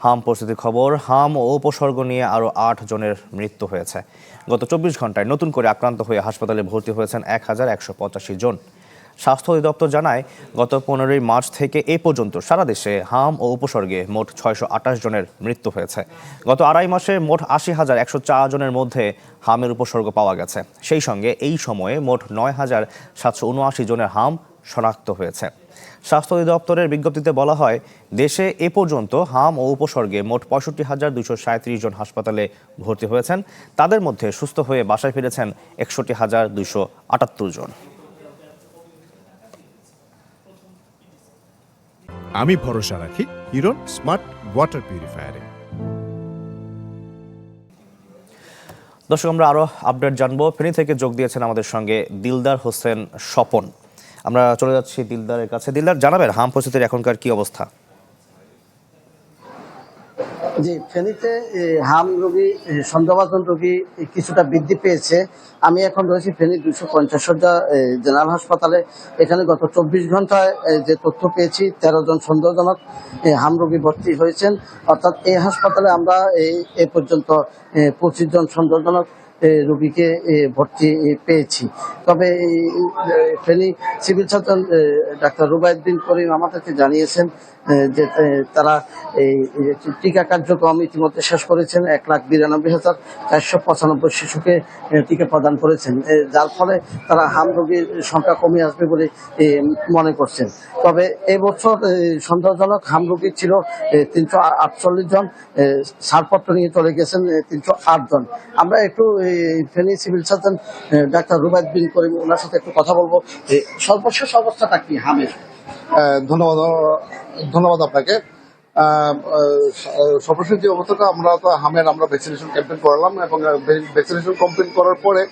হাম পরিস্থিতির খবর। হাম ও উপসর্গ নিয়ে আরও ৮ জনের মৃত্যু হয়েছে। গত ২৪ ঘন্টায় নতুন করে আক্রান্ত হয়ে হাসপাতালে ভর্তি হয়েছেন ১,১৮৫ জন। স্বাস্থ্য অধিদপ্তর জানায়, গত ১৫ই মার্চ থেকে এ পর্যন্ত সারা দেশে হাম ও উপসর্গে মোট ৬২৮ জনের মৃত্যু হয়েছে। গত আড়াই মাসে মোট ৮০,১০৪ জনের মধ্যে হামের উপসর্গ পাওয়া গেছে। সেই সঙ্গে এই সময়ে মোট ৯,৭৭৯ জনের হাম শনাক্ত হয়েছে। স্বাস্থ্য অধিদপ্তরের বিজ্ঞপ্তিতে বলা হয়, দেশে এ পর্যন্ত হাম ও উপসর্গে মোট ৬৫,২৩৭ জন হাসপাতালে ভর্তি হয়েছেন। তাদের মধ্যে সুস্থ হয়ে বাসায় ফিরেছেন ৬১,২৭৮ জন। আমি ভরসা রাখি হিরো স্মার্ট ওয়াটার পিউরিফায়ারে। দর্শক, আমরা আরো আপডেট জানবো। ফেনী থেকে যোগ দিয়েছেন আমাদের সঙ্গে দিলদার হোসেন স্বপন। আমরা চলে যাচ্ছি দিলদারের কাছে। দিলদার, জানাবেন হাম পরিস্থিতির এখনকার কি অবস্থা? জি, ফেনীতে হাম রোগী, সন্দেহভাজন রোগী কিছুটা বৃদ্ধি পেয়েছে। আমি এখন রয়েছি ফেনী 250 শয্যা জেনারেল হাসপাতালে। এখানে গত 24 ঘন্টায় যে তথ্য পেয়েছি, 13 জন সন্দেহজনক হাম রোগী ভর্তি হয়েছেন। অর্থাৎ এই হাসপাতালে আমরা এ পর্যন্ত 25 জন সন্দেহজনক রোগীকে ভর্তি পেয়েছি। তবে Feni civil surgeon doctor Rubayet bin Karim আমাদেরকে জানিয়েছেন যে তারা এই টিকা কার্যক্রম ইতিমধ্যে শেষ করেছেন। ১,৯২,৪৯৫ শিশুকে টিকা প্রদান করেছেন, যার ফলে তারা হাম রোগীর সংখ্যা কমে আসবে বলে মনে করছেন। তবে এবছর সন্দেহজনক হাম রোগী ছিল ৩৪৮ জন, ছাড়পত্র নিয়ে চলে গেছেন ৩০৮ জন। আমরা একটু Feni civil surgeon doctor Rubayet bin Karim, ওনার সাথে একটু কথা বলবো। সর্বশেষ অবস্থাটা কি হামের? ধন্যবাদ আপনাকে। সর্বশেষ যে অবস্থাটা, আমরা ভ্যাকসিনেশন ক্যাম্পেইন করলাম এবং ভ্যাকসিনেশন কমপ্লিট করার পরে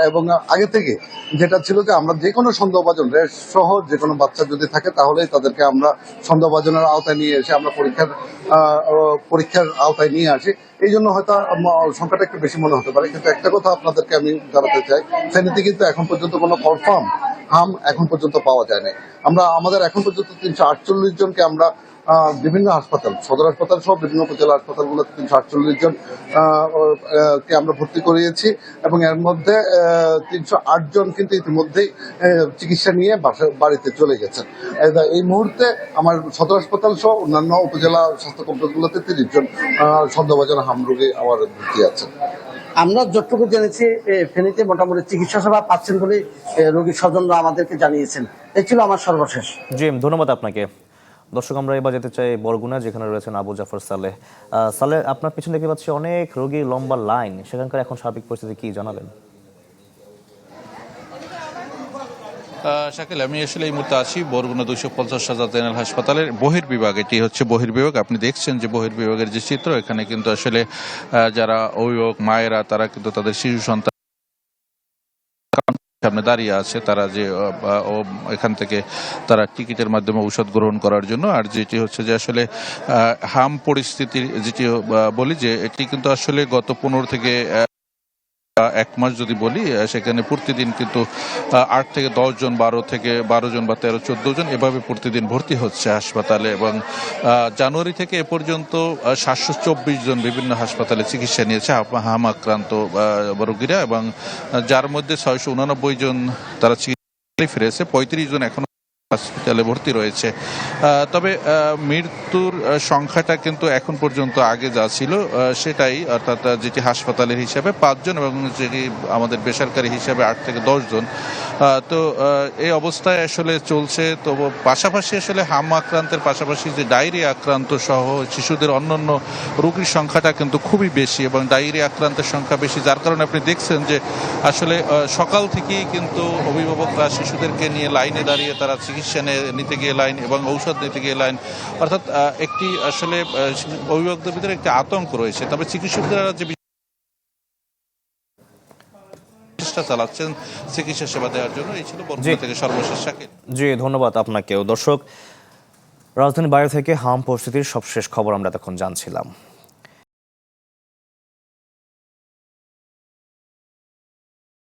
এবং আগে থেকে যেটা ছিল যে আমরা যে কোনো সন্দেহভাজন রেশ সহ যে কোনো বাচ্চা যদি থাকে তাহলেই তাদেরকে আমরা সন্দেহভাজনের আওতায় নিয়ে এসে আমরা পরীক্ষার আওতায় নিয়ে আসি। এই জন্য হয়তো সংখ্যাটা একটু বেশি মনে হতে পারে, কিন্তু একটা কথা আপনাদেরকে আমি জানাতে চাই, ফেনীতে কিন্তু এখন পর্যন্ত কোনো কনফার্ম হাম এখন পর্যন্ত পাওয়া যায়নি। আমাদের এখন পর্যন্ত ৩৪৮ জনকে আমরা বিভিন্ন হাসপাতাল, সদর হাসপাতাল সহ বিভিন্ন উপজেলা হাসপাতালগুলোতে ৩৪৮ জন কে আমরা ভর্তি করিয়েছি এবং এর মধ্যে ৩০৮ জন কিন্তু ইতিমধ্যেই চিকিৎসা নিয়ে বাড়িতে চলে গেছেন। এই মুহূর্তে আমার সদর হাসপাতাল সহ অন্যান্য উপজেলা স্বাস্থ্য কমপ্লেক্সগুলোতে ৩০ জন সন্দেহভাজন হাম রোগী আমার ভর্তি আছেন। আমরা যতটুকু জেনেছি, ফেনীতে মোটামুটি চিকিৎসা সেবা পাচ্ছেন বলে রোগীর স্বজনরা আমাদেরকে জানিয়েছেন। এই ছিল আমার সর্বশেষ। জি, ধন্যবাদ আপনাকে। দর্শক, আমরা এবার যেতে চাই বরগুনা, যেখানে রয়েছেন আবু জাফর সালেহ। সালেহ, আপনার পিছনে দেখতে পাচ্ছি অনেক রোগী, লম্বা লাইন। সেখানকার এখন সার্বিক পরিস্থিতি কি জানাবেন? শাকিল, আমি আসলে এই মুহূর্তে আছি বরগুনা 250 শয্যা জেনারেল হাসপাতালের বহির্বিভাগ। এটি হচ্ছে বহির্বিভাগ। আপনি দেখছেন যে বহির্বিভাগের যে চিত্র, এখানে কিন্তু আসলে যারা অভিভাবক মায়েরা, তারা কিন্তু তাদের শিশু সন্তান সামনে দাঁড়িয়ে আছে, তারা যে এখান থেকে তারা টিকিটের মাধ্যমে ঔষধ গ্রহণ করার জন্য। আর যেটি হচ্ছে যে আসলে হাম পরিস্থিতির যেটি বলি, যে এটি কিন্তু আসলে গত 15 থেকে 1 মাস যদি বলি, সেখানে প্রতিদিন কিন্তু 8 থেকে 10 জন, 12 জন বা 13-14 জন এভাবে প্রতিদিন ভর্তি হচ্ছে হাসপাতালে। এবং জানুয়ারি থেকে এ পর্যন্ত 724 জন বিভিন্ন হাসপাতালে চিকিৎসা নিয়েছে হাম আক্রান্ত রোগীরা, এবং যার মধ্যে 689 জন তারা চিকিৎসা ফিরেছে, 35 জন এখনো হসপিটালে ভর্তি রয়েছে। তবে মৃত্যুর সংখ্যাটা কিন্তু এখন পর্যন্ত আগে যা ছিল সেটাই, অর্থাৎ যেটি হাসপাতালের হিসাবে 5 জন এবং যেটি আমাদের বেসরকারি হিসাবে 8 থেকে 10 জন। তো এই অবস্থায় আসলে চলছে। তো পাশাপাশি আসলে হাম আক্রান্তের পাশাপাশি যে ডায়রিয়া আক্রান্ত সহ শিশুদের অন্যান্য রোগীর সংখ্যাটা কিন্তু খুবই বেশি, এবং ডায়রিয়া আক্রান্তের সংখ্যা বেশি, যার কারণে আপনি দেখছেন যে আসলে সকাল থেকেই কিন্তু অভিভাবকরা শিশুদেরকে নিয়ে লাইনে দাঁড়িয়ে তারা চিকিৎসা নিতে গিয়ে লাইন এবং ঔষধ নিতে গিয়ে লাইন, অর্থাৎ একটি আসলে অভিভাবকদের ভিতরে একটি আতঙ্ক রয়েছে। তবে চিকিৎসকরা যে চেষ্টা চালাচ্ছেন চিকিৎসা সেবা দেওয়ার জন্য। এই ছিল বরগুনা থেকে সর্বশেষ। শাকিল, জি, ধন্যবাদ আপনাকেও। দর্শক, রাজধানীর বাইরে থেকে হাম পরিস্থিতির সবশেষ খবর আমরা তখন জানছিলাম।